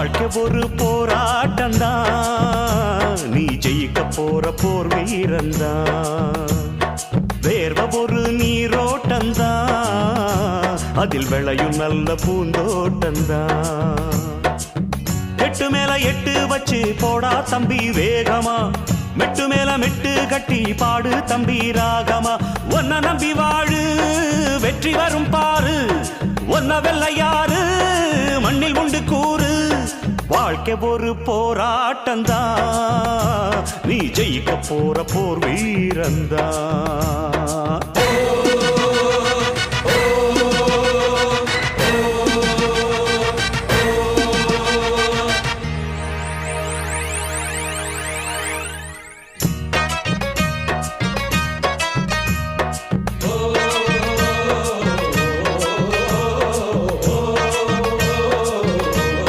வாழ்க்கை ஒரு போராட்டம்தான், நீ ஜெயிக்க போற போர் வீரந்தான். வேர்வ ஒரு நீரோட்டந்தான், அதில் விளையும் நல்ல பூந்தோட்டந்தான். எட்டு மேல எட்டு வச்சு போடா தம்பி வேகமா, மெட்டு மேல மெட்டு கட்டி பாடு தம்பி ராகமா. ஒன்ன நம்பி வாழு, வெற்றி வரும் பாரு, ஒன்ன வெல்ல யாரு, மண்ணில் உண்டு கூறு. வாழ்க்கை ஒரு போராட்டம்தான், நீ ஜெயிக்க போற போர் வீரந்தான்.